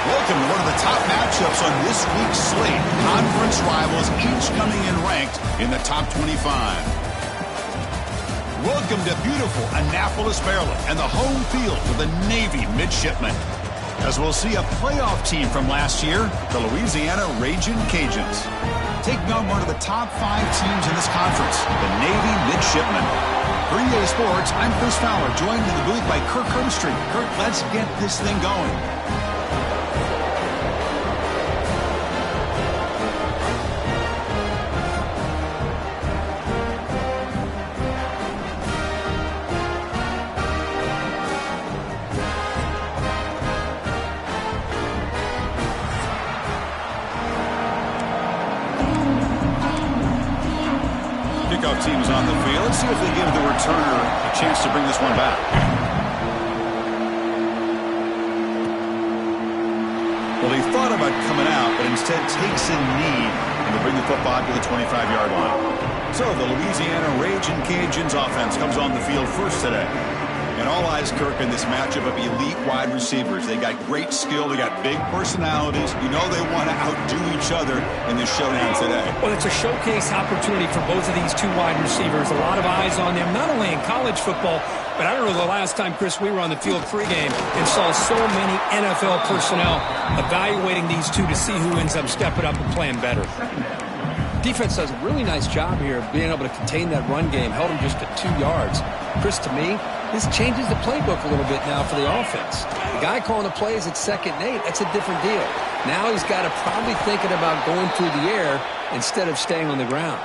Welcome to one of the top matchups on this week's slate. Conference rivals each coming in ranked in the top 25. Welcome to beautiful Annapolis, Maryland, and the home field for the Navy midshipmen. As we'll see a playoff team from last year, the Louisiana Ragin' Cajuns, taking on one of the top 5 teams in this conference, the Navy midshipmen. For EA Sports, I'm Chris Fowler, joined in the booth by Kirk Herbstreit. Kirk, let's get this thing going. Kickoff team is on the field. Let's see if they give the returner a chance to bring this one back. Well, he thought about coming out, but instead takes a knee and will bring the football to the 25-yard line. So the Louisiana Ragin' Cajuns offense comes on the field first today. And all eyes, Kirk, in this matchup of elite wide receivers. They got great skill. They got big personalities. You know they want to outdo each other in this showdown today. Well, it's a showcase opportunity for both of these two wide receivers. A lot of eyes on them, not only in college football, but I don't know the last time, Chris, we were on the field pregame and saw so many NFL personnel evaluating these two to see who ends up stepping up and playing better. Defense does a really nice job here of being able to contain that run game. Held him just to 2 yards. Chris, to me, this changes the playbook a little bit now for the offense. The guy calling the plays at 2nd and 8, that's a different deal. Now he's got to probably thinking about going through the air instead of staying on the ground.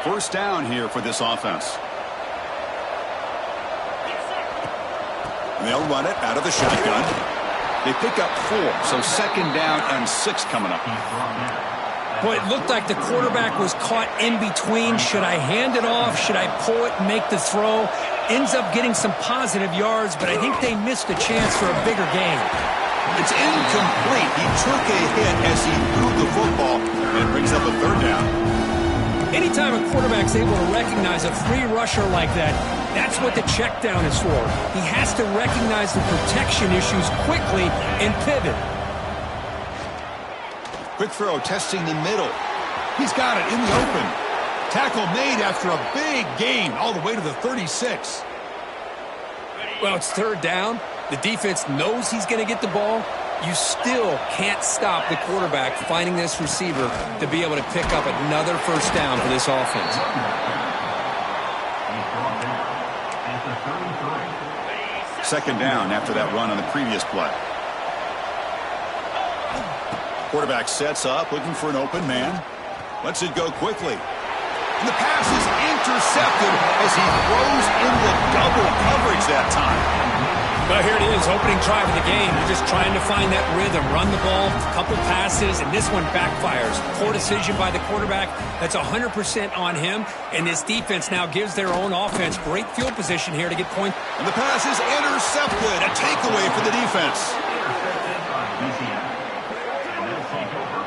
First down here for this offense. And they'll run it out of the shotgun. They pick up 4, so 2nd down and 6 coming up. Boy, it looked like the quarterback was caught in between. Should I hand it off? Should I pull it and make the throw? Ends up getting some positive yards, but I think they missed a chance for a bigger gain. It's incomplete. He took a hit as he threw the football, and it brings up a 3rd down. Anytime a quarterback's able to recognize a free rusher like that, that's what the check down is for. He has to recognize the protection issues quickly and pivot. Quick throw, testing the middle. He's got it in the open. Tackle made after a big gain all the way to the 36. Well, it's 3rd down. The defense knows he's going to get the ball. You still can't stop the quarterback finding this receiver to be able to pick up another 1st down for this offense. Second down after that run on the previous play. Quarterback sets up, looking for an open man. Lets it go quickly. And the pass is intercepted as he throws in the double coverage that time. Well, here it is, opening drive of the game. You're just trying to find that rhythm, run the ball, a couple passes, and this one backfires. Poor decision by the quarterback. That's 100% on him, and this defense now gives their own offense great field position here to get points. And the pass is intercepted. A takeaway for the defense.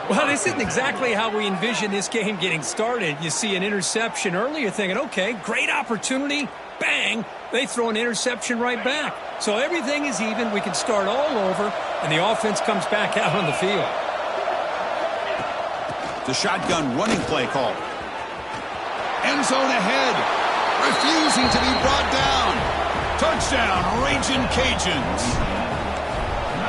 Well, this isn't exactly how we envision this game getting started. You see an interception early, you're thinking, okay, great opportunity. Bang, they throw an interception right back. So everything is even. We can start all over, and the offense comes back out on the field. The shotgun running play call. End zone ahead. Refusing to be brought down. Touchdown, Ragin' Cajuns.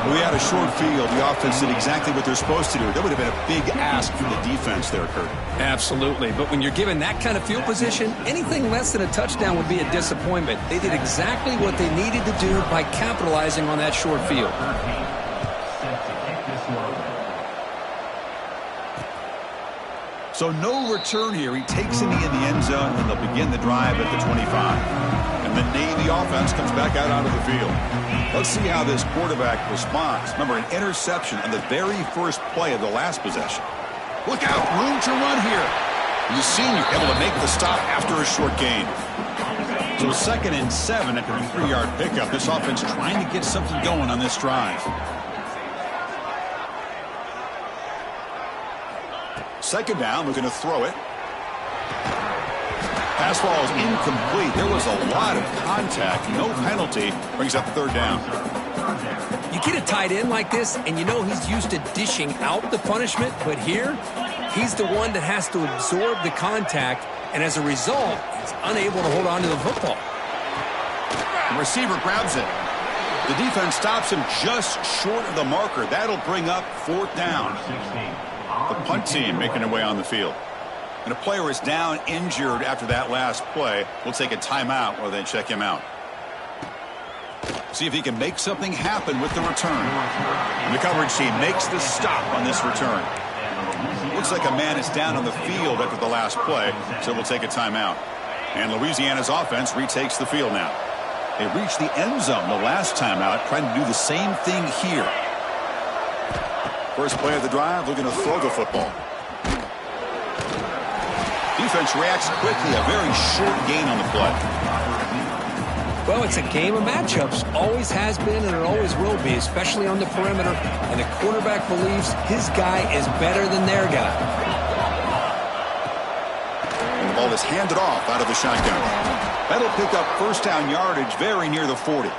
We had a short field. The offense did exactly what they're supposed to do. That would have been a big ask for the defense there, Kurt. Absolutely. But when you're given that kind of field position, anything less than a touchdown would be a disappointment. They did exactly what they needed to do by capitalizing on that short field. So no return here. He takes a knee in the end zone, and they'll begin the drive at the 25. And the Navy offense comes back out onto the field. Let's see how this quarterback responds. Remember, an interception on the very first play of the last possession. Look out, room to run here. The senior able to make the stop after a short gain. So 2nd and 7 after a 3-yard pickup. This offense trying to get something going on this drive. 2nd down, looking to throw it. Pass ball is incomplete. There was a lot of contact. No penalty. Brings up third down. You get a tight end like this, and you know he's used to dishing out the punishment, but here, he's the one that has to absorb the contact, and as a result, he's unable to hold on to the football. The receiver grabs it. The defense stops him just short of the marker. That'll bring up fourth down. The punt team making their way on the field. And a player is down injured after that last play. We'll take a timeout while they check him out. See if he can make something happen with the return. And the coverage team makes the stop on this return. Looks like a man is down on the field after the last play, so we'll take a timeout. And Louisiana's offense retakes the field now. They reached the end zone the last time out, trying to do the same thing here. First play of the drive, looking to throw the football. Defense reacts quickly, a very short gain on the play. Well, it's a game of matchups. Always has been and it always will be, especially on the perimeter. And the quarterback believes his guy is better than their guy. And the ball is handed off out of the shotgun. That'll pick up first down yardage very near the 40.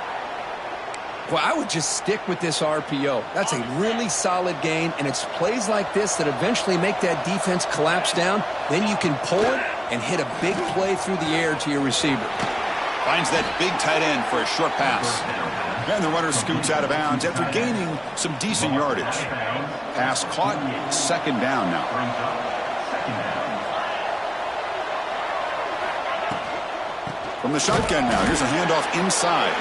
Well, I would just stick with this RPO. That's a really solid gain, and it's plays like this that eventually make that defense collapse down. Then you can pull it and hit a big play through the air to your receiver. Finds that big tight end for a short pass. And the runner scoots out of bounds after gaining some decent yardage. Pass caught, second down now. From the shotgun now, here's a handoff inside.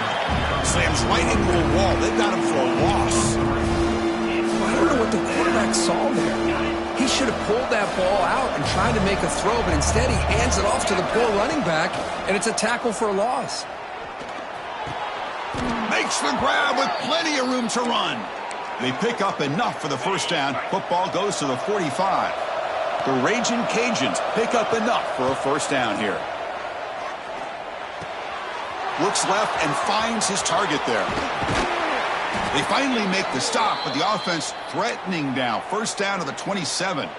Slams right into a wall. They've got him for a loss. I don't know what the quarterback saw there. He should have pulled that ball out and tried to make a throw, but instead he hands it off to the poor running back, and it's a tackle for a loss. Makes the grab with plenty of room to run. They pick up enough for the first down. Football goes to the 45. The Raging Cajuns pick up enough for a first down here. Looks left and finds his target there. They finally make the stop, but the offense threatening now. First down to the 27.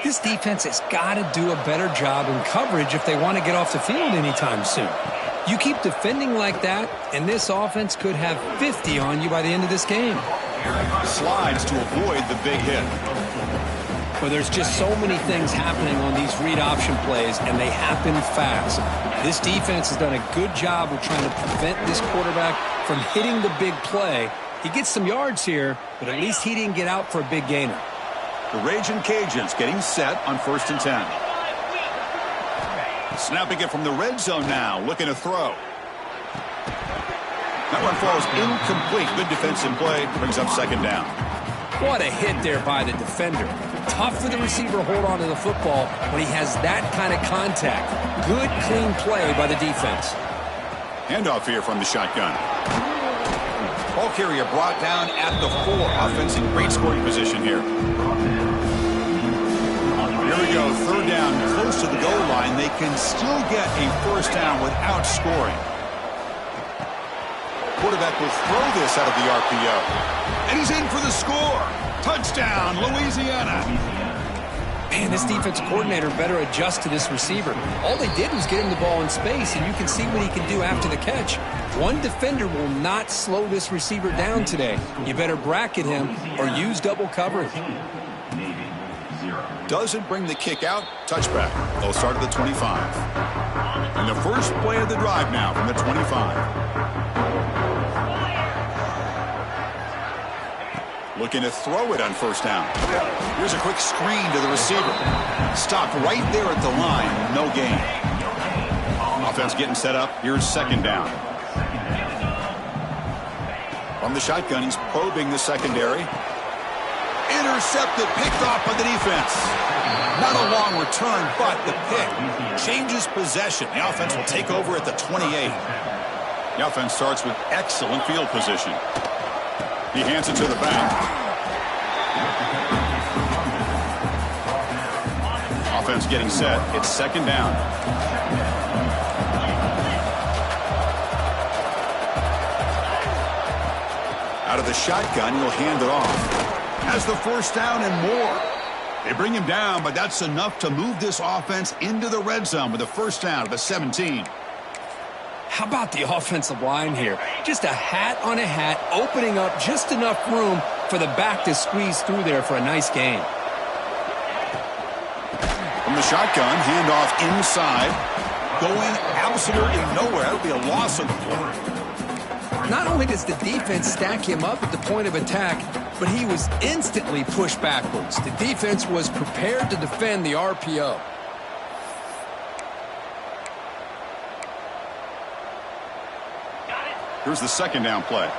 This defense has got to do a better job in coverage if they want to get off the field anytime soon. You keep defending like that, and this offense could have 50 on you by the end of this game. Slides to avoid the big hit. Well, there's just so many things happening on these read option plays, and they happen fast. This defense has done a good job of trying to prevent this quarterback from hitting the big play. He gets some yards here, but at least he didn't get out for a big gainer. The Raging Cajuns getting set on 1st and 10. Snapping it from the red zone now, looking to throw. That one falls incomplete. Good defensive play, brings up second down. What a hit there by the defender. Tough for the receiver to hold on to the football when he has that kind of contact. Good, clean play by the defense. Handoff here from the shotgun. Ball carrier brought down at the 4. Offense in great scoring position here. Here we go, third down, close to the goal line. They can still get a first down without scoring. Quarterback will throw this out of the RPO. And he's in for the score. Touchdown, Louisiana. Man, this defense coordinator better adjust to this receiver. All they did was get him the ball in space, and you can see what he can do after the catch. One defender will not slow this receiver down today. You better bracket him or use double coverage. Doesn't bring the kick out. Touchback. They'll start at the 25. And the first play of the drive now from the 25. Looking to throw it on first down. Here's a quick screen to the receiver. Stopped right there at the line. No gain. Offense getting set up. Here's second down. From the shotgun, he's probing the secondary. Intercepted, picked off by the defense. Not a long return, but the pick changes possession. The offense will take over at the 28. The offense starts with excellent field position. He hands it to the back. Offense getting set. It's second down. Out of the shotgun, he'll hand it off. Has the first down and more. They bring him down, but that's enough to move this offense into the red zone with a first down at the 17. How about the offensive line here? Just a hat on a hat, opening up just enough room for the back to squeeze through there for a nice gain. From the shotgun, handoff inside. Going absolutely nowhere. That'll be a loss of the play. Not only does the defense stack him up at the point of attack, but he was instantly pushed backwards. The defense was prepared to defend the RPO. Here's the second down play.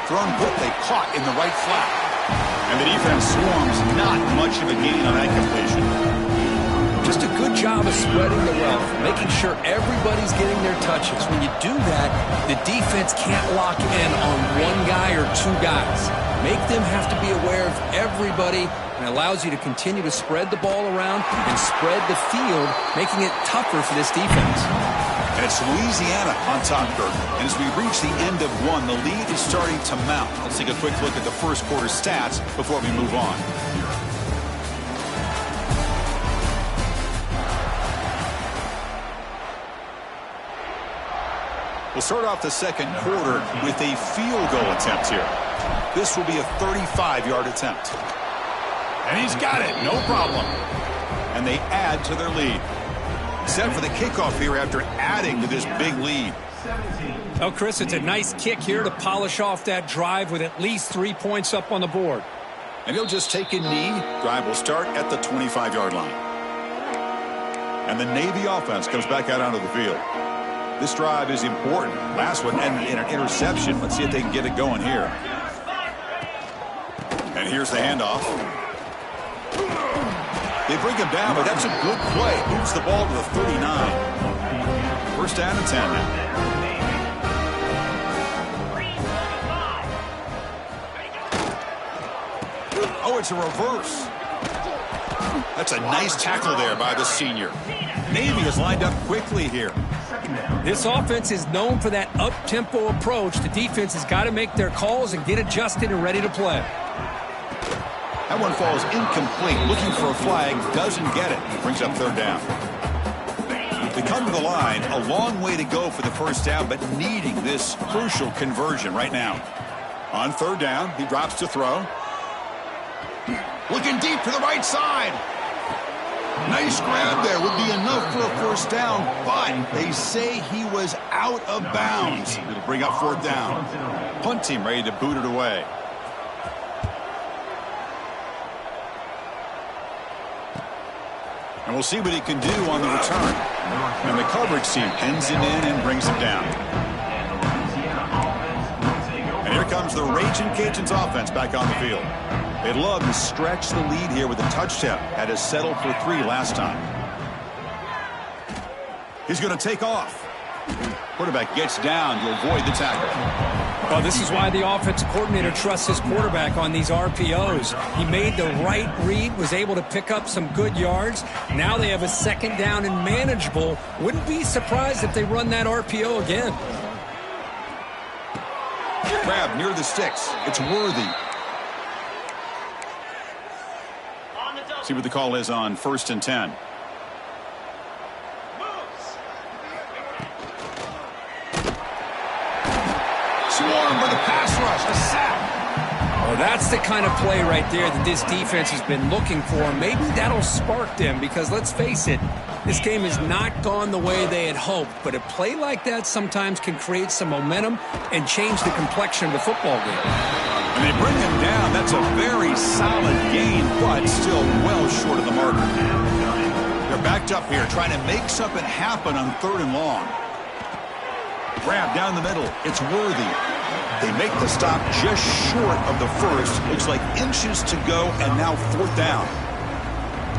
Thrown quickly, caught in the right flat. And the defense swarms, not much of a gain on that completion. Just a good job of spreading the wealth, making sure everybody's getting their touches. When you do that, the defense can't lock in on one guy or two guys. Make them have to be aware of everybody, and allows you to continue to spread the ball around and spread the field, making it tougher for this defense. And it's Louisiana on top, Kurt. And as we reach the end of one, the lead is starting to mount. Let's take a quick look at the first quarter stats before we move on. We'll start off the second quarter with a field goal attempt here. This will be a 35-yard attempt. And he's got it, no problem. And they add to their lead. Set for the kickoff here after adding to this big lead. Oh, Chris, it's a nice kick here to polish off that drive with at least 3 points up on the board. And he'll just take a knee. Drive will start at the 25-yard line. And the Navy offense comes back out onto the field. This drive is important. Last one ended in an interception. Let's see if they can get it going here. And here's the handoff. They bring him down, but that's a good play. Moves the ball to the 39. First down and 10 now. Oh, it's a reverse. That's a nice tackle there by the senior. Navy is lined up quickly here. This offense is known for that up-tempo approach. The defense has got to make their calls and get adjusted and ready to play. That one falls incomplete. Looking for a flag, doesn't get it. Brings up third down. They come to the line, a long way to go for the first down, but needing this crucial conversion right now. On third down, he drops to throw. Looking deep to the right side. Nice grab there. Would be enough for a first down, but they say he was out of bounds. It'll bring up fourth down. Punt team ready to boot it away. And we'll see what he can do on the return. And the coverage team pins him in and brings him down. And here comes the Raging Cajuns offense back on the field. They'd love to stretch the lead here with a touchdown. Had to settle for 3 last time. He's going to take off. Quarterback gets down to avoid the tackle. Well, this is why the offensive coordinator trusts his quarterback on these RPOs. He made the right read, was able to pick up some good yards. Now they have a second down and manageable. Wouldn't be surprised if they run that RPO again. Grab near the sticks. It's Worthy. See what the call is on 1st and 10. Swarm with a pass rush, a sack. Well, that's the kind of play right there that this defense has been looking for. Maybe that'll spark them because, let's face it, this game has not gone the way they had hoped. But a play like that sometimes can create some momentum and change the complexion of the football game. And they bring him down. That's a very solid gain, but still well short of the marker. They're backed up here, trying to make something happen on 3rd and long. Grab down the middle. It's Worthy. They make the stop just short of the first. Looks like inches to go, and now 4th down.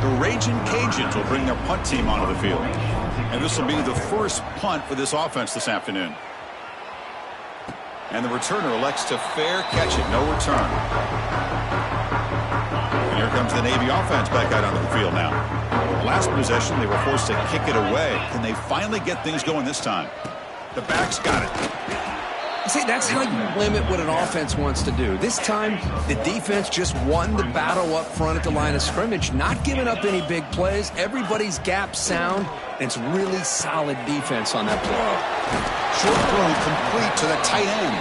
The Raging Cajuns will bring their punt team onto the field. And this will be the first punt for this offense this afternoon. And the returner elects to fair catch it. No return. And here comes the Navy offense back out onto the field now. Last possession, they were forced to kick it away. Can they finally get things going this time? The back's got it. See, that's how you limit what an offense wants to do. This time, the defense just won the battle up front at the line of scrimmage, not giving up any big plays. Everybody's gap sound, and it's really solid defense on that play. Short throw complete to the tight end.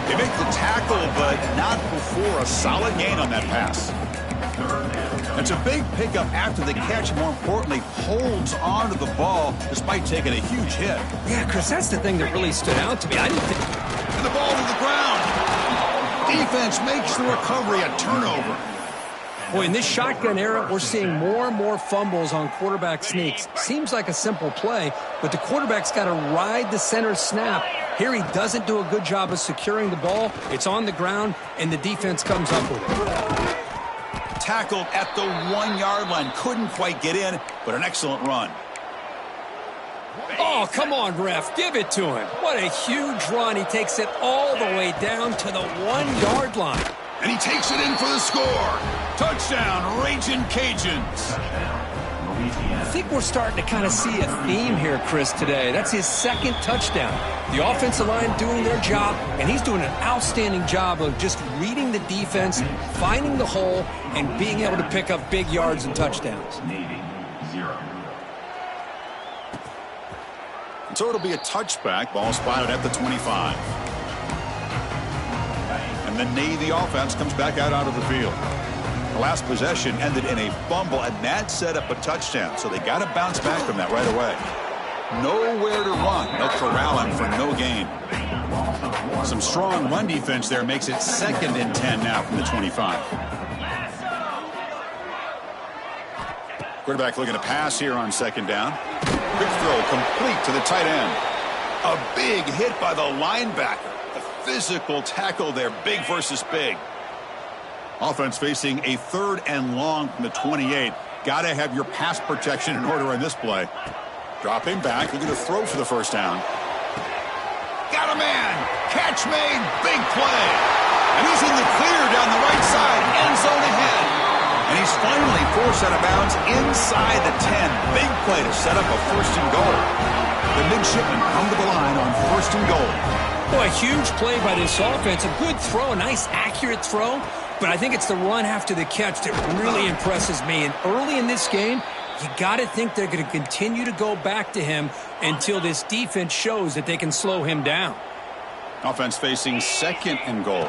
They make the tackle, but not before a solid gain on that pass. It's a big pickup after the catch, more importantly, holds on to the ball despite taking a huge hit. Yeah, Chris, that's the thing that really stood out to me. I didn't think... And the ball to the ground. Defense makes the recovery a turnover. Boy, in this shotgun era, we're seeing more and more fumbles on quarterback sneaks. Seems like a simple play, but the quarterback's got to ride the center snap. Here he doesn't do a good job of securing the ball. It's on the ground, and the defense comes up with it. Tackled at the 1-yard line. Couldn't quite get in, but an excellent run. Oh, come on, ref. Give it to him. What a huge run. He takes it all the way down to the 1-yard line. And he takes it in for the score. Touchdown, Ragin' Cajuns. I think we're starting to kind of see a theme here, Chris, today. That's his second touchdown. The offensive line doing their job, and he's doing an outstanding job of just reading the defense, finding the hole, and being able to pick up big yards and touchdowns. And so it'll be a touchback. Ball spotted at the 25. And the Navy offense comes back out onto the field. The last possession ended in a fumble, and that set up a touchdown. So they got to bounce back from that right away. Nowhere to run. They'll corral him for no gain. Some strong run defense there makes it 2nd and 10 now from the 25. Quarterback looking to pass here on 2nd down. Quick throw complete to the tight end. A big hit by the linebacker. The physical tackle there, big versus big. Offense facing a 3rd and long from the 28. Got to have your pass protection in order on this play. Dropping back, looking to throw for the 1st down. Got a man. Catch made. Big play. And he's in the clear down the right side. End zone ahead. And he's finally forced out of bounds inside the 10. Big play to set up a 1st and goal. The midshipmen come to the line on 1st and goal. Boy, a huge play by this offense. A good throw, a nice accurate throw. But I think it's the run after the catch that really impresses me. And early in this game, you got to think they're going to continue to go back to him until this defense shows that they can slow him down. Offense facing 2nd and goal.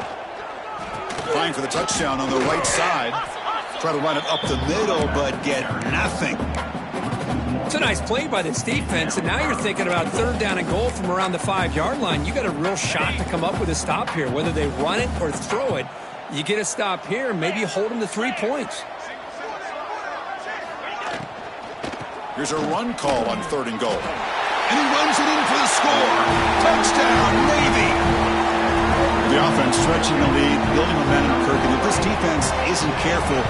Trying for the touchdown on the right side. Try to run it up the middle, but get nothing. It's a nice play by this defense, and now you're thinking about 3rd down and goal from around the 5-yard line. You got a real shot to come up with a stop here. Whether they run it or throw it, you get a stop here, maybe hold them to 3 points. Here's a run call on 3rd and goal. And he runs it in for the score. Touchdown, Navy. The offense stretching the lead, building momentum, Kirk. And if this defense isn't careful,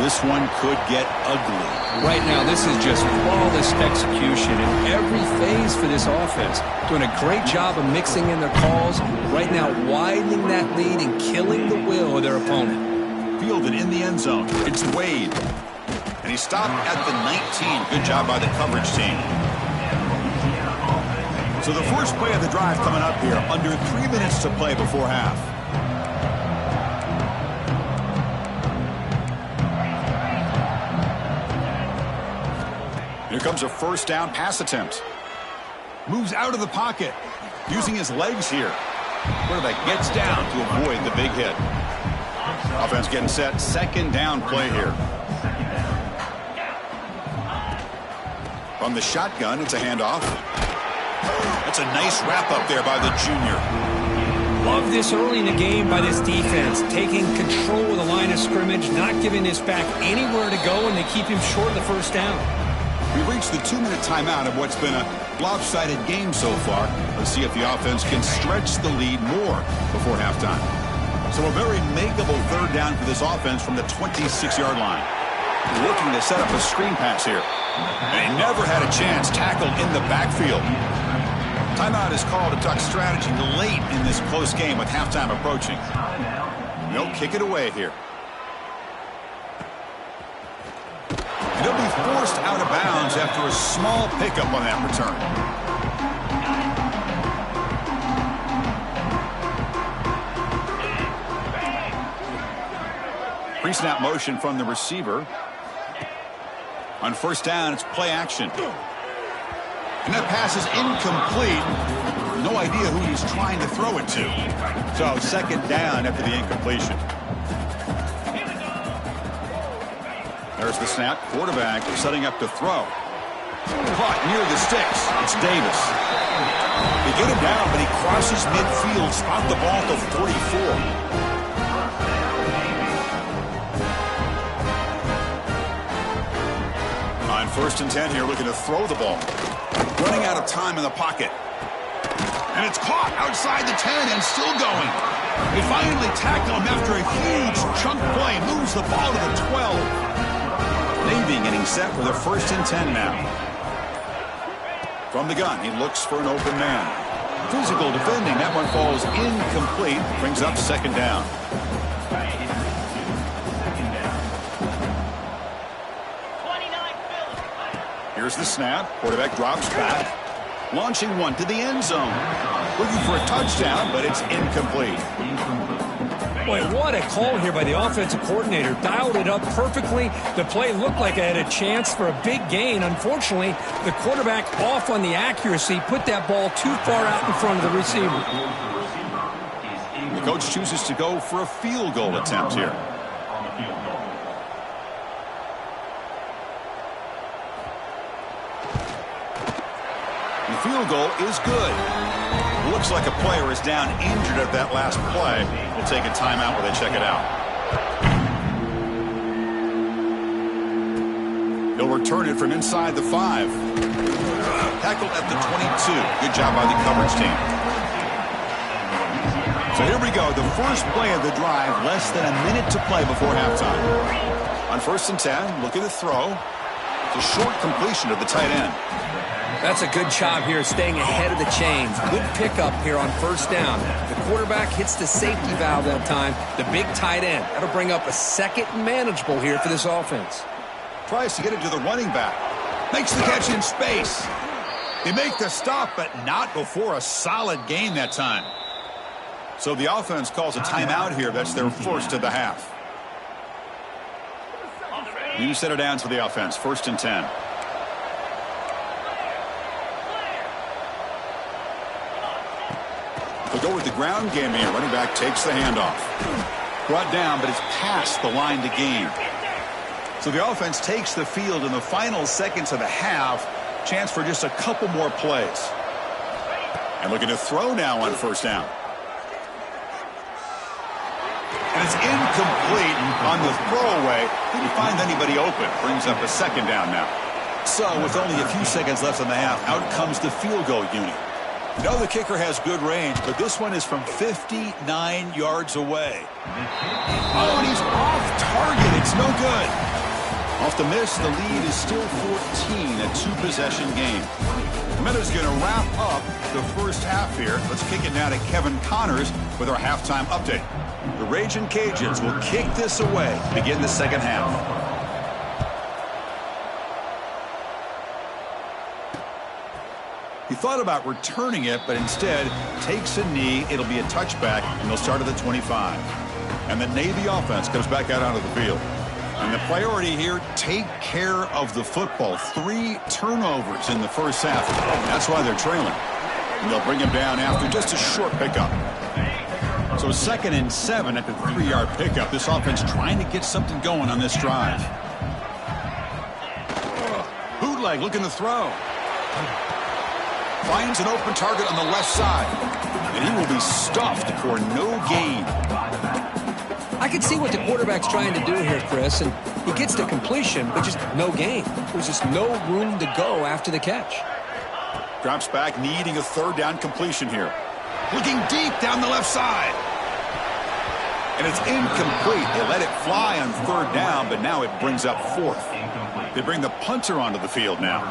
this one could get ugly. Right now, this is just flawless execution in every phase for this offense. Doing a great job of mixing in their calls. Right now, widening that lead and killing the will of their opponent. Fielded in the end zone. It's Wade. And he stopped at the 19. Good job by the coverage team. So the first play of the drive coming up here. Under 3 minutes to play before half. Here comes a 1st down pass attempt. Moves out of the pocket. Using his legs here. Quarterback gets down to avoid the big hit. Offense getting set. 2nd down play here. From the shotgun, it's a handoff. That's a nice wrap up there by the junior. Love this early in the game by this defense. Taking control of the line of scrimmage, not giving this back anywhere to go, and they keep him short of the 1st down. We've reached the 2-minute timeout of what's been a lopsided game so far. Let's see if the offense can stretch the lead more before halftime. So a very makeable 3rd down for this offense from the 26-yard line. Looking to set up a screen pass here. And he never had a chance. Tackled in the backfield. Timeout is called to talk strategy late in this close game with halftime approaching. They'll kick it away here. And he'll be forced out of bounds after a small pickup on that return. Pre-snap motion from the receiver. On first down, it's play action. And that pass is incomplete. No idea who he's trying to throw it to. So second down after the incompletion. There's the snap. Quarterback setting up to throw. Caught near the sticks. It's Davis. They get him down, but he crosses midfield. Spot the ball to 44. On first and 10 here, looking to throw the ball. Running out of time in the pocket. And it's caught outside the 10 and still going. They finally tackle him after a huge chunk play. Moves the ball to the 12. Navy getting set for the first and 10 now. From the gun, he looks for an open man. Physical defending. That one falls incomplete. Brings up second down. Here's the snap. Quarterback drops back. Launching one to the end zone. Looking for a touchdown, but it's incomplete. Boy, what a call here by the offensive coordinator. Dialed it up perfectly. The play looked like it had a chance for a big gain. Unfortunately, the quarterback off on the accuracy, put that ball too far out in front of the receiver. The coach chooses to go for a field goal attempt here. The field goal is good. Looks like a player is down injured at that last play. We'll take a timeout while they check it out. He'll return it from inside the 5. Tackled at the 22. Good job by the coverage team. So here we go. The first play of the drive. Less than a minute to play before halftime. On first and 10, looking to throw. It's a short completion to the tight end. That's a good job here, staying ahead of the chains. Good pickup here on first down. The quarterback hits the safety valve that time. The big tight end. That'll bring up a second manageable here for this offense. Tries to get it to the running back. Makes the catch in space. They make the stop, but not before a solid gain that time. So the offense calls a timeout here. That's their first of the half. New set of downs for the offense. First and 10. They'll go with the ground game here. Running back takes the handoff. Brought down, but it's past the line to gain. So the offense takes the field in the final seconds of the half. Chance for just a couple more plays. And looking to throw now on first down. And it's incomplete on the throwaway. Didn't find anybody open. Brings up a second down now. So with only a few seconds left in the half, out comes the field goal unit. You know the kicker has good range, but this one is from 59 yards away. Oh, and he's off target. It's no good. Off the miss, the lead is still 14, a two-possession game. Meadows going to wrap up the first half here. Let's kick it now to Kevin Connors with our halftime update. The Ragin' Cajuns will kick this away to begin the second half. He thought about returning it, but instead takes a knee. It'll be a touchback, and they'll start at the 25. And the Navy offense comes back out onto the field. And the priority here, take care of the football. 3 turnovers in the first half. That's why they're trailing. And they'll bring him down after just a short pickup. So 2nd and 7 at the 3-yard pickup. This offense trying to get something going on this drive. Bootleg looking to throw. Finds an open target on the left side. And he will be stuffed for no gain. I can see what the quarterback's trying to do here, Chris, and he gets to completion, but just no gain. There's just no room to go after the catch. Drops back, needing a third down completion here. Looking deep down the left side. And it's incomplete. They let it fly on third down, but now it brings up 4th. They bring the punter onto the field now.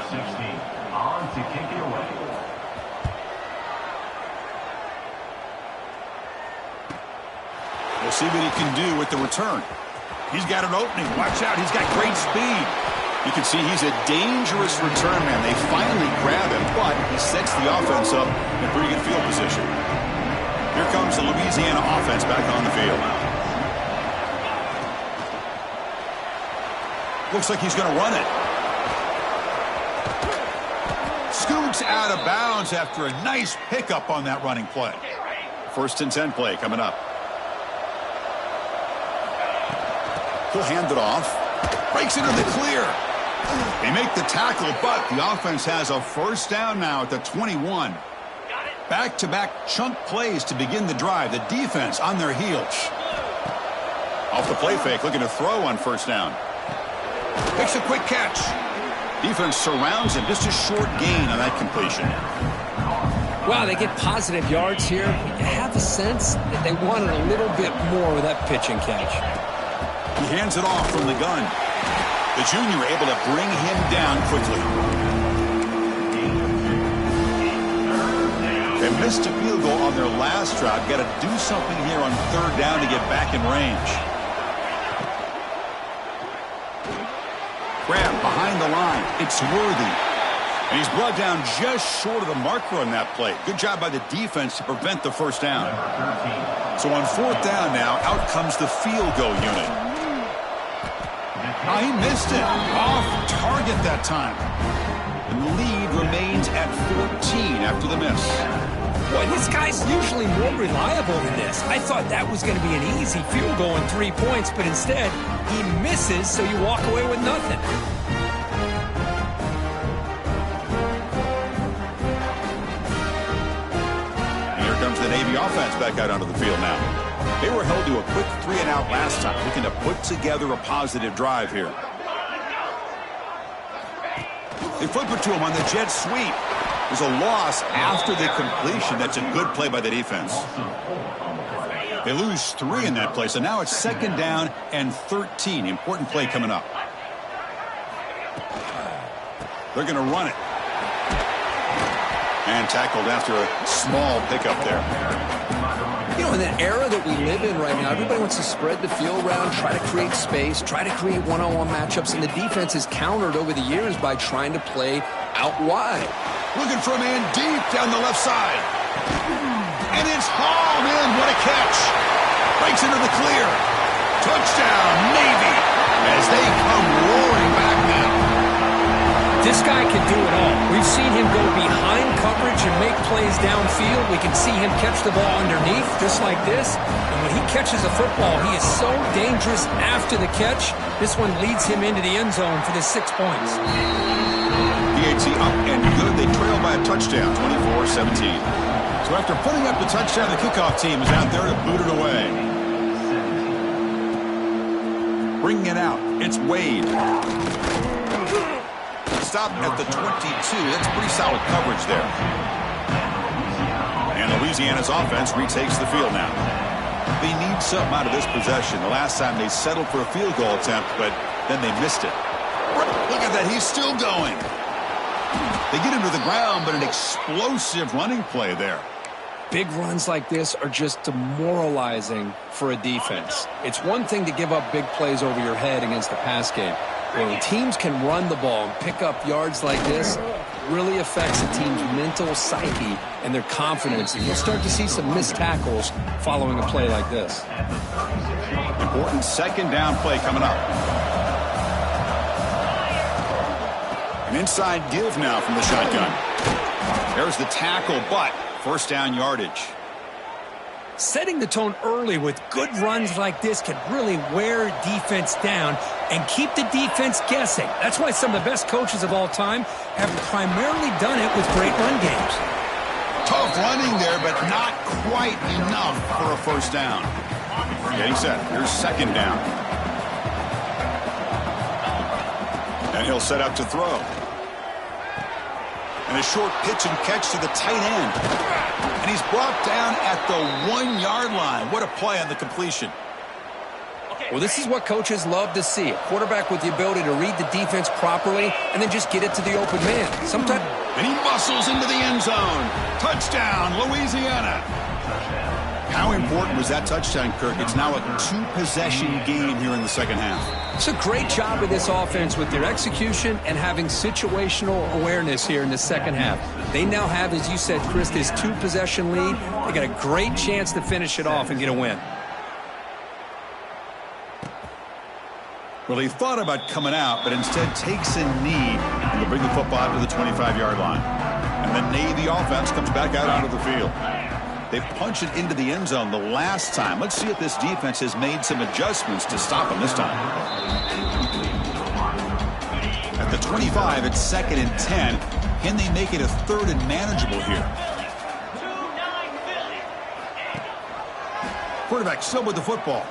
We'll see what he can do with the return. He's got an opening. Watch out. He's got great speed. You can see he's a dangerous return man. They finally grab him, but he sets the offense up in pretty good field position. Here comes the Louisiana offense back on the field. Looks like he's going to run it. Scoots out of bounds after a nice pickup on that running play. 1st and 10 play coming up. He'll hand it off. Breaks into the clear. They make the tackle, but the offense has a 1st down now at the 21. Back-to-back chunk plays to begin the drive. The defense on their heels. Off the play fake, looking to throw on 1st down. Makes a quick catch. Defense surrounds him. Just a short gain on that completion. Wow, they get positive yards here. You have a sense that they wanted a little bit more with that pitch and catch. He hands it off from the gun. The junior able to bring him down quickly. They missed a field goal on their last drive. Got to do something here on 3rd down to get back in range. Grab behind the line. It's Worthy. And he's brought down just short of the marker on that play. Good job by the defense to prevent the 1st down. So on 4th down now, out comes the field goal unit. He missed it. Off target that time. And the lead remains at 14 after the miss. Boy, this guy's usually more reliable than this. I thought that was going to be an easy field goal and 3 points, but instead, he misses, so you walk away with nothing. And here comes the Navy offense back out onto the field now. They were held to a quick 3-and-out last time, looking to put together a positive drive here. They flip it to him on the jet sweep. There's a loss after the completion. That's a good play by the defense. They lose 3 in that play, so now it's 2nd down and 13. Important play coming up. They're going to run it. And tackled after a small pickup there. You know, in the era that we live in right now, everybody wants to spread the field around, try to create space, try to create one-on-one matchups, and the defense has countered over the years by trying to play out wide. Looking for a man deep down the left side. And it's hauled in. What a catch. Breaks into the clear. Touchdown, Navy, as they come roaring back now. This guy can do it all. We've seen him go behind coverage and make plays downfield. We can see him catch the ball underneath, just like this. And when he catches a football, he is so dangerous after the catch. This one leads him into the end zone for the 6 points. PAT up and good. They trail by a touchdown, 24-17. So after putting up the touchdown, the kickoff team is out there to boot it away. Bringing it out, it's Wade. Stop at the 22. That's pretty solid coverage there. And Louisiana's offense retakes the field now. They need something out of this possession. The last time they settled for a field goal attempt, but then they missed it. Look at that. He's still going. They get him to the ground, but an explosive running play there. Big runs like this are just demoralizing for a defense. It's one thing to give up big plays over your head against the pass game. When teams can run the ball and pick up yards like this, it really affects a team's mental psyche and their confidence. And you'll start to see some missed tackles following a play like this. Important 2nd down play coming up. An inside give now from the shotgun. There's the tackle, but 1st down yardage. Setting the tone early with good runs like this can really wear defense down and keep the defense guessing. That's why some of the best coaches of all time have primarily done it with great run games. Tough running there, but not quite enough for a 1st down. Getting set. Here's 2nd down. And he'll set up to throw. And a short pitch and catch to the tight end. And he's brought down at the 1-yard line. What a play on the completion. Well, this is what coaches love to see. A quarterback with the ability to read the defense properly and then just get it to the open man. Sometimes. And he muscles into the end zone. Touchdown, Louisiana. How important was that touchdown, Kirk? It's now a 2-possession game here in the 2nd half. It's a great job of this offense with their execution and having situational awareness here in the 2nd half. They now have, as you said, Chris, this 2-possession lead. They got a great chance to finish it off and get a win. Well, he thought about coming out, but instead takes a knee and will bring the football out to the 25-yard line. And the Navy offense comes back out onto the field. They punch it into the end zone the last time. Let's see if this defense has made some adjustments to stop them this time. At the 25, it's 2nd and 10. Can they make it a 3rd and manageable here? Quarterback still with the football.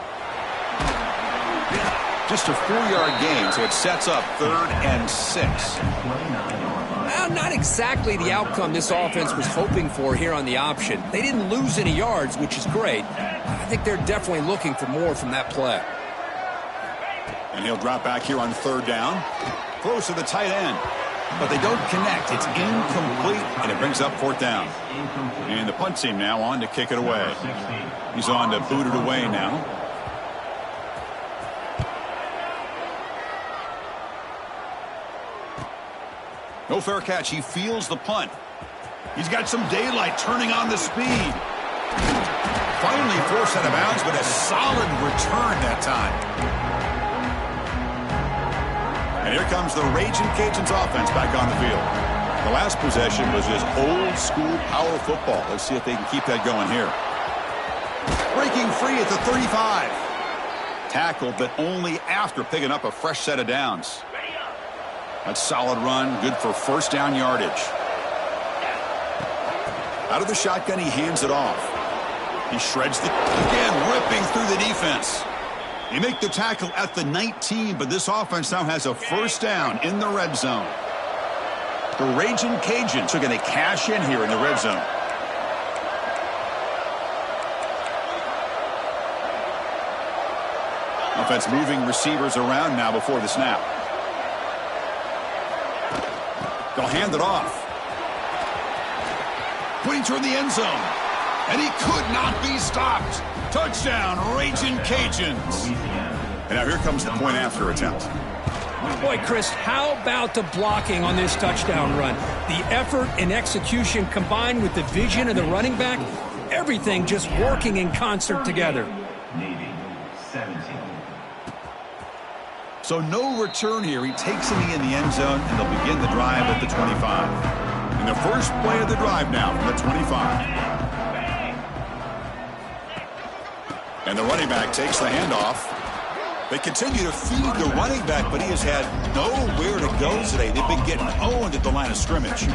Just a 4-yard gain, so it sets up 3rd and 6. Well, not exactly the outcome this offense was hoping for here on the option. They didn't lose any yards, which is great. I think they're definitely looking for more from that play. And he'll drop back here on 3rd down. Throws to the tight end. But they don't connect. It's incomplete, and it brings up 4th down. And the punt team now on to kick it away. He's on to boot it away now. No fair catch. He feels the punt. He's got some daylight, turning on the speed. Finally forced out of bounds, but a solid return that time. And here comes the Raging Cajuns offense back on the field. The last possession was just old-school power football. Let's see if they can keep that going here. Breaking free at the 35. Tackled, but only after picking up a fresh set of downs. That's solid run, good for 1st down yardage. Out of the shotgun, he hands it off. He shreds the... Again, ripping through the defense. They make the tackle at the 19, but this offense now has a 1st down in the red zone. The Raging Cajuns are going to cash in here in the red zone. Offense moving receivers around now before the snap. They'll hand it off. Putting toward the end zone. And he could not be stopped. Touchdown, Raging Cajuns. And now here comes the point after attempt. Boy, Chris, how about the blocking on this touchdown run? The effort and execution combined with the vision of the running back, everything just working in concert together. So no return here. He takes a knee in the end zone, and they'll begin the drive at the 25. And the first play of the drive now from the 25. And the running back takes the handoff. They continue to feed the running back, but he has had nowhere to go today. They've been getting owned at the line of scrimmage.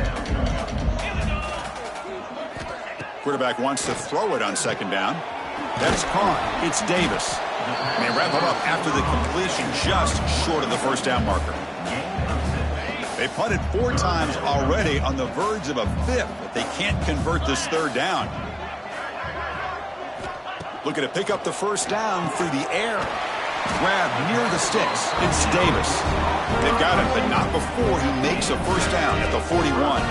Quarterback wants to throw it on 2nd down. That's caught. It's Davis. And they wrap it up after the completion just short of the 1st down marker. They punted 4 times already, on the verge of a 5th, but they can't convert this 3rd down. Looking to pick up the 1st down through the air. Grab near the sticks. It's Davis. They've got it, but not before he makes a 1st down at the 41.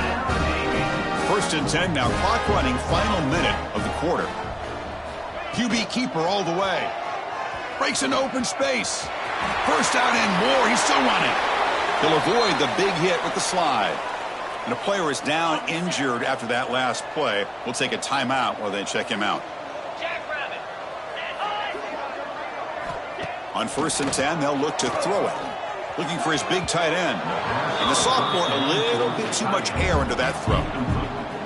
1st and 10 now. Clock running, final minute of the quarter. QB keeper all the way. Breaks into open space. 1st down and more. He's still running. He'll avoid the big hit with the slide. And a player is down injured after that last play. We'll take a timeout while they check him out. On 1st and 10, they'll look to throw it. Looking for his big tight end. And the sophomore, a little bit too much air into that throw.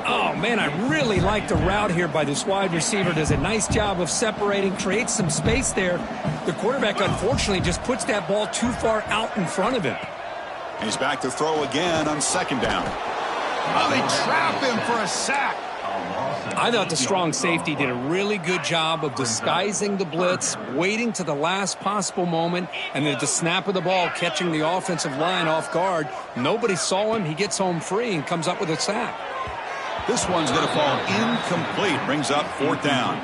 Oh, man, I really like the route here by this wide receiver. Does a nice job of separating, creates some space there. The quarterback, unfortunately, just puts that ball too far out in front of him. And he's back to throw again on 2nd down. Oh, they trap him for a sack. I thought the strong safety did a really good job of disguising the blitz, waiting to the last possible moment, and at the snap of the ball, catching the offensive line off guard. Nobody saw him. He gets home free and comes up with a sack. This one's going to fall incomplete. Brings up 4th down.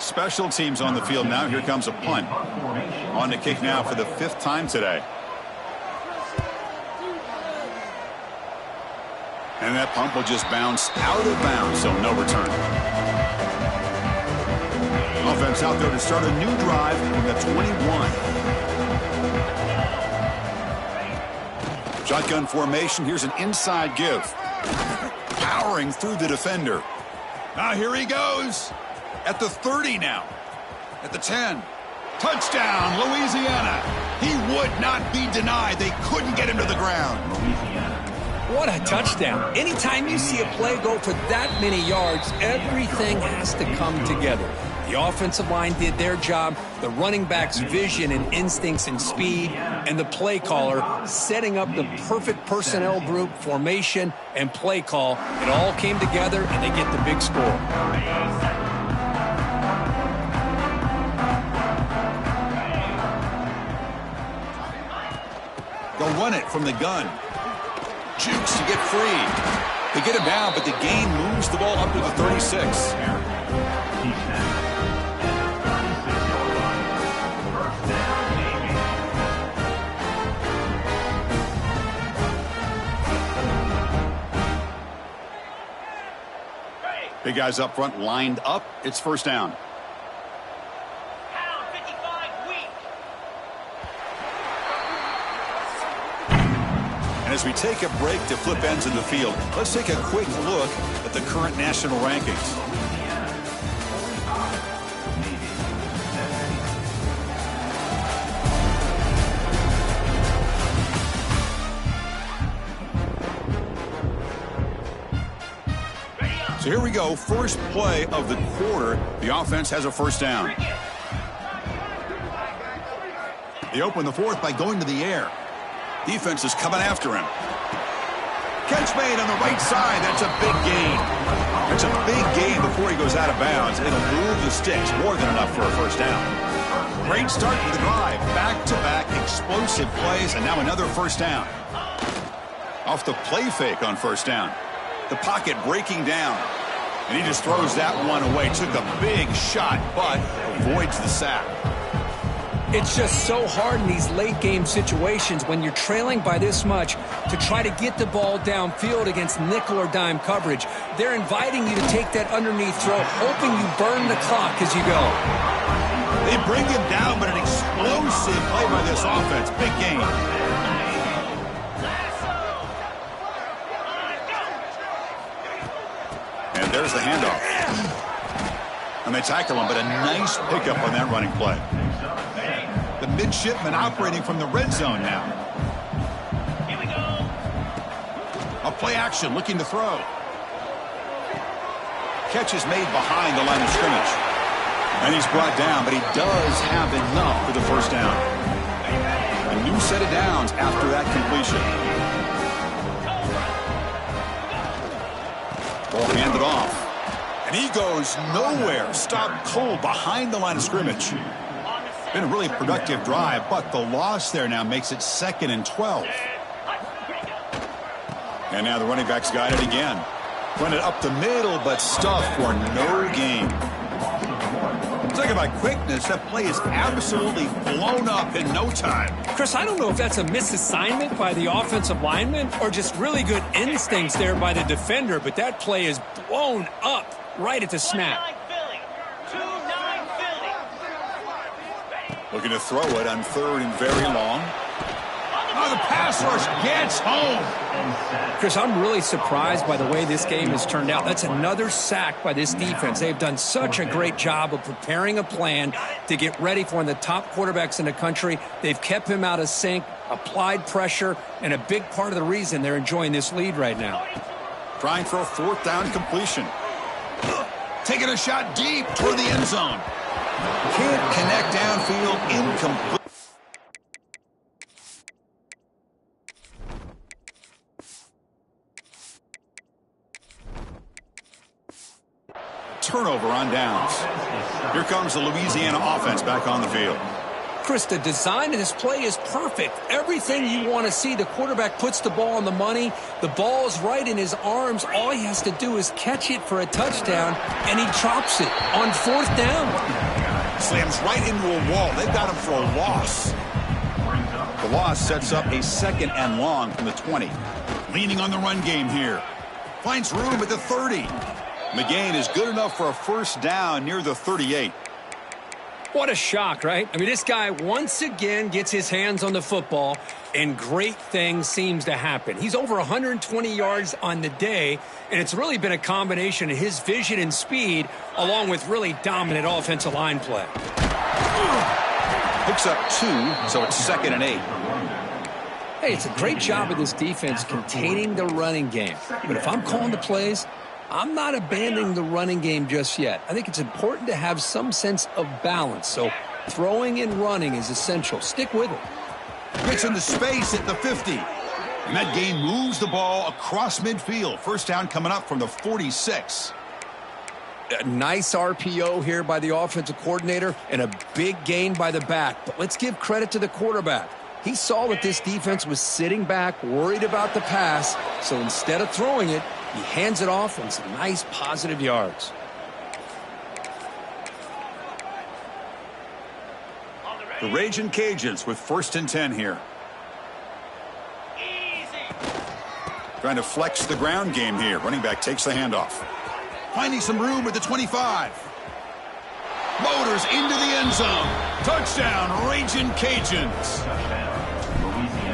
Special teams on the field now. Here comes a punt. On to kick now for the 5th time today. And that punt will just bounce out of bounds, so no return. Offense out there to start a new drive from the 21. Shotgun formation. Here's an inside give. Powering through the defender. Now here he goes. At the 30 now. At the 10. Touchdown, Louisiana. He would not be denied. They couldn't get him to the ground. What a touchdown. Anytime you see a play go for that many yards, everything has to come together. The offensive line did their job, the running back's vision and instincts and speed, and the play caller setting up the perfect personnel group, formation, and play call. It all came together, and they get the big score. They'll run it from the gun. Jukes to get free. They get him down, but the gain moves the ball up to the 36. Big guys up front lined up. It's first down. And as we take a break to flip ends in the field, let's take a quick look at the current national rankings. So here we go. First play of the quarter. The offense has a first down. They open the fourth by going to the air. Defense is coming after him. Catch made on the right side. That's a big gain. That's a big gain before he goes out of bounds. It'll move the sticks. More than enough for a first down. Great start to the drive. Back-to-back explosive plays, and now another first down. Off the play fake on first down. The pocket breaking down. And he just throws that one away. Took a big shot, but avoids the sack. It's just so hard in these late-game situations when you're trailing by this much to try to get the ball downfield against nickel or dime coverage. They're inviting you to take that underneath throw, hoping you burn the clock as you go. They bring him down, but an explosive play by this offense. Big gain. And there's the handoff. And they tackle him, but a nice pickup on that running play. The midshipman operating from the red zone now. Here we go. A play action, looking to throw. Catch is made behind the line of scrimmage. And he's brought down, but he does have enough for the first down. A new set of downs after that completion. Ball handed off. And he goes nowhere. Stopped cold behind the line of scrimmage. Been a really productive drive, but the loss there now makes it 2nd and 12. And now the running back's got it again. Run it up the middle, but stuffed for no gain. Talking about quickness, that play is absolutely blown up in no time. Chris, I don't know if that's a misassignment by the offensive lineman or just really good instincts there by the defender, but that play is blown up right at the snap. Looking to throw it on 3rd and very long. Oh, the pass rush gets home. Chris, I'm really surprised by the way this game has turned out. That's another sack by this defense. They've done such a great job of preparing a plan to get ready for one of the top quarterbacks in the country. They've kept him out of sync, applied pressure, and a big part of the reason they're enjoying this lead right now. Trying for a 4th down completion. Taking a shot deep toward the end zone. Can't connect downfield, incomplete. Turnover on downs. Here comes the Louisiana offense back on the field. Chris, the design of this play is perfect. Everything you want to see. The quarterback puts the ball on the money. The ball is right in his arms. All he has to do is catch it for a touchdown, and he drops it on 4th down. Slams right into a wall. They've got him for a loss. The loss sets up a 2nd and long from the 20. Leaning on the run game here. Finds room at the 30. McGain is good enough for a first down near the 38. What a shock, right? I mean, this guy once again gets his hands on the football, and great things seems to happen. He's over 120 yards on the day, and it's really been a combination of his vision and speed, along with really dominant offensive line play. Picks up 2, so it's 2nd and 8. Hey, it's a great job of this defense containing the running game. But if I'm calling the plays, I'm not abandoning the running game just yet. I think it's important to have some sense of balance. So throwing and running is essential. Stick with it. Gets into space at the 50. And that game moves the ball across midfield. First down coming up from the 46. A nice RPO here by the offensive coordinator and a big gain by the back. But let's give credit to the quarterback. He saw that this defense was sitting back, worried about the pass. So instead of throwing it, he hands it off and some nice positive yards. The Raging Cajuns with 1st and 10 here. Trying to flex the ground game here. Running back takes the handoff. Finding some room at the 25. Motors into the end zone. Touchdown, Raging Cajuns.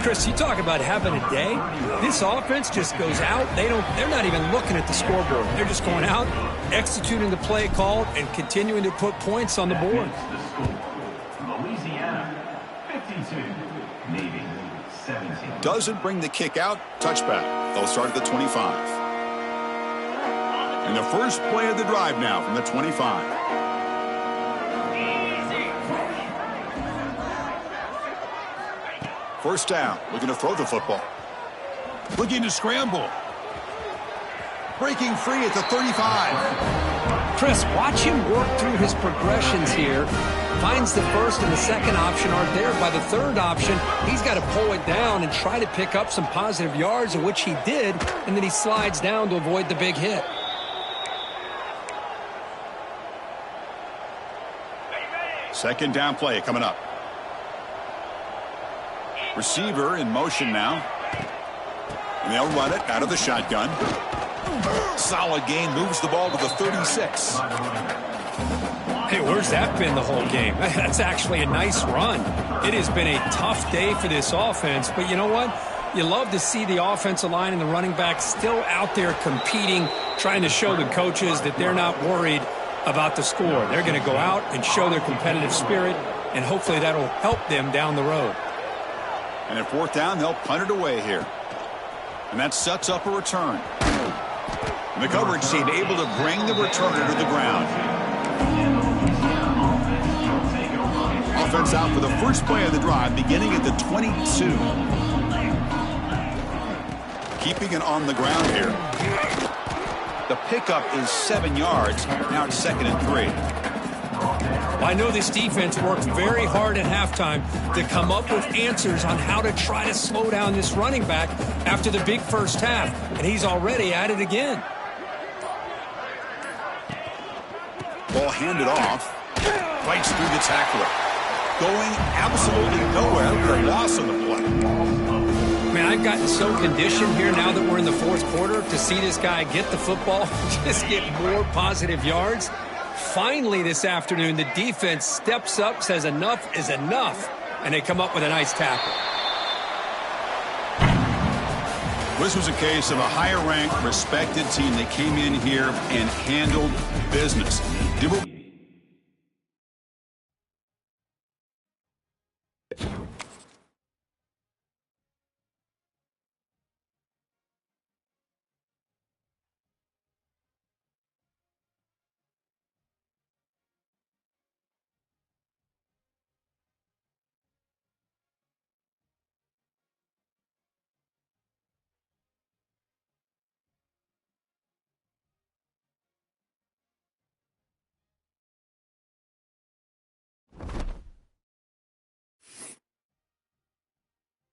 Chris, you talk about having a day. This offense just goes out. They're not even looking at the scoreboard. They're just going out, executing the play called, and continuing to put points on the board. Louisiana 52, Navy 17. Doesn't bring the kick out. Touchback. They'll start at the 25. And the first play of the drive now from the 25. First down. Looking to throw the football. Looking to scramble. Breaking free at the 35. Chris, watch him work through his progressions here. Finds the first and the second option aren't there. By the third option, he's got to pull it down and try to pick up some positive yards, which he did, and then he slides down to avoid the big hit. Second down play coming up. Receiver in motion now. And they'll run it out of the shotgun. Solid gain, moves the ball to the 36. Hey, where's that been the whole game? That's actually a nice run. It has been a tough day for this offense, but you know what? You love to see the offensive line and the running back still out there competing, trying to show the coaches that they're not worried about the score. They're going to go out and show their competitive spirit, and hopefully that'll help them down the road. And at 4th down, they'll punt it away here. And that sets up a return. And the coverage team able to bring the returner to the ground. Offense out for the first play of the drive, beginning at the 22. Keeping it on the ground here. The pickup is 7 yards. Now it's 2nd and 3. I know this defense worked very hard at halftime to come up with answers on how to try to slow down this running back after the big first half, and he's already at it again. Ball handed off. Fights through the tackler. Going absolutely nowhere. A loss on the play. Man, I've gotten so conditioned here now that we're in the 4th quarter to see this guy get the football, just get more positive yards. Finally this afternoon, the defense steps up, says enough is enough, and they come up with a nice tackle. This was a case of a higher-ranked, respected team that came in here and handled business.